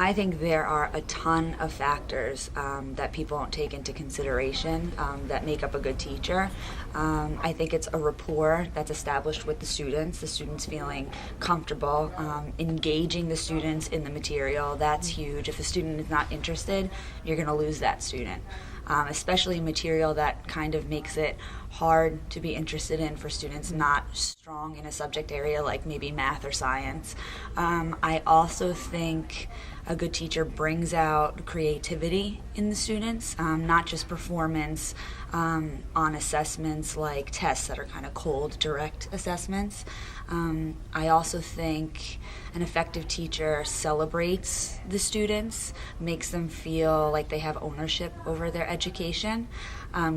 I think there are a ton of factors that people don't take into consideration that make up a good teacher. I think it's a rapport that's established with the students feeling comfortable, engaging the students in the material. That's huge. If a student is not interested, you're going to lose that student. Especially material that kind of makes it hard to be interested in for students not strong in a subject area like maybe math or science. I also think a good teacher brings out creativity in the students, not just performance on assessments like tests that are kind of cold, direct assessments. I also think an effective teacher celebrates the students, makes them feel like they have ownership over their education,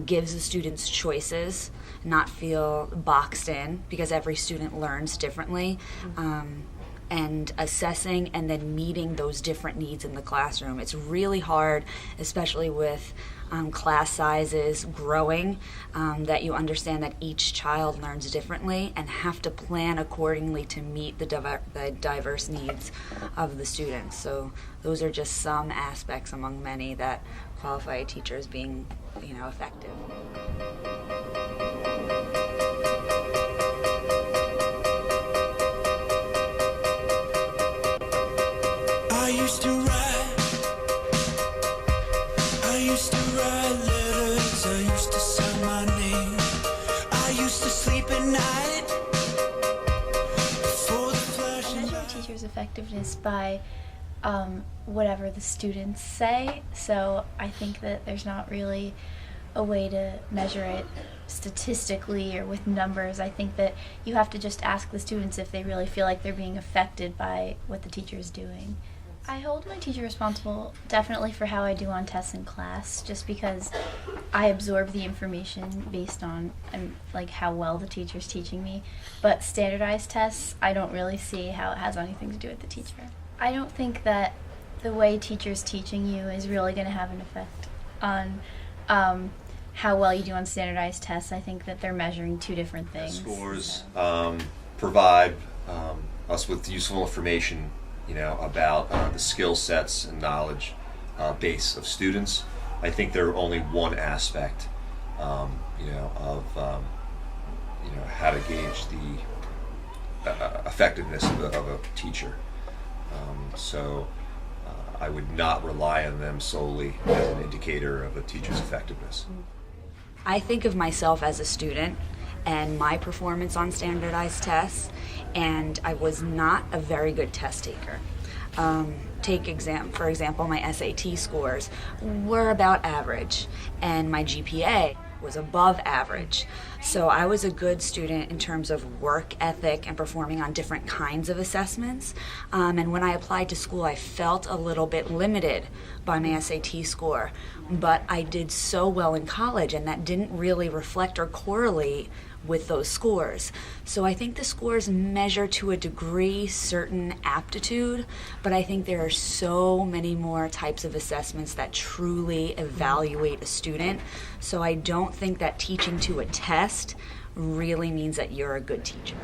gives the students choices, not feel boxed in because every student learns differently. And assessing and then meeting those different needs in the classroom. It's really hard, especially with class sizes growing, that you understand that each child learns differently and have to plan accordingly to meet the diverse needs of the students. So those are just some aspects among many that qualify a teacher as being, effective. I used to write letters, I used to sign my name, I used to sleep at night before the flash. I measure a teacher's effectiveness by whatever the students say, so I think that there's not really a way to measure it statistically or with numbers. I think that you have to just ask the students if they really feel like they're being affected by what the teacher is doing. I hold my teacher responsible definitely for how I do on tests in class, just because I absorb the information based on how well the teacher's teaching me. But standardized tests, I don't really see how it has anything to do with the teacher. I don't think that the way teacher's teaching you is really going to have an effect on how well you do on standardized tests. I think that they're measuring two different things. Scores provide us with useful information about the skill sets and knowledge base of students. I think they're only one aspect, of how to gauge the effectiveness of a teacher. So I would not rely on them solely as an indicator of a teacher's effectiveness. I think of myself as a student and my performance on standardized tests, and I was not a very good test taker. For example, my SAT scores were about average, and my GPA was above average. So I was a good student in terms of work ethic and performing on different kinds of assessments. And when I applied to school, I felt a little bit limited by my SAT score. But I did so well in college, and that didn't really reflect or correlate with those scores. So I think the scores measure to a degree certain aptitude, but I think there are so many more types of assessments that truly evaluate a student. So I don't think that teaching to a test really means that you're a good teacher.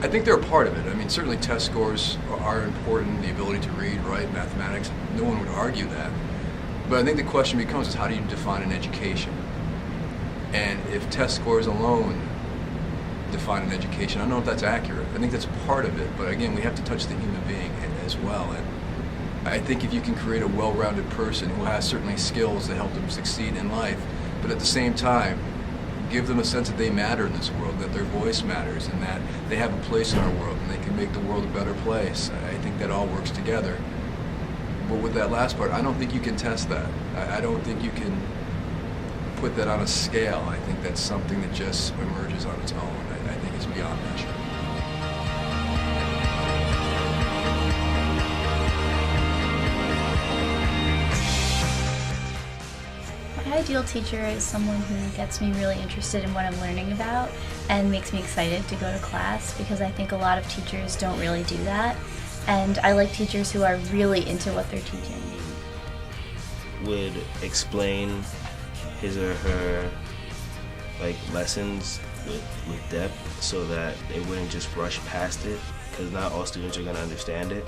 I think they're a part of it. I mean, certainly test scores are important, the ability to read, write, mathematics, no one would argue that. But I think the question becomes is how do you define an education? And if test scores alone define an education, I don't know if that's accurate. I think that's part of it, but again, we have to touch the human being as well. And I think if you can create a well-rounded person who has certainly skills that help them succeed in life, but at the same time, give them a sense that they matter in this world, that their voice matters, and that they have a place in our world, and they can make the world a better place. I think that all works together. But with that last part, I don't think you can test that. I don't think you can put that on a scale. I think that's something that just emerges on its own. I think it's beyond measure. My ideal teacher is someone who gets me really interested in what I'm learning about and makes me excited to go to class, because I think a lot of teachers don't really do that. And I like teachers who are really into what they're teaching. Would explain his or her lessons with depth so that they wouldn't just rush past it, because not all students are going to understand it.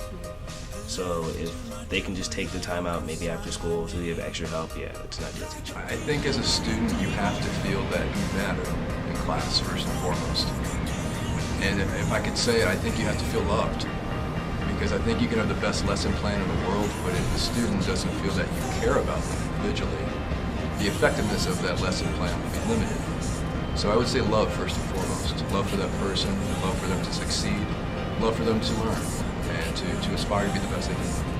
So if they can just take the time out, maybe after school, to give extra help, yeah, it's not good teaching. I think as a student, you have to feel that you matter in class, first and foremost. And if I could say it, I think you have to feel loved. Because I think you can have the best lesson plan in the world, but if the student doesn't feel that you care about them individually, the effectiveness of that lesson plan will be limited. So I would say love first and foremost. Love for that person, love for them to succeed, love for them to learn, and to aspire to be the best they can.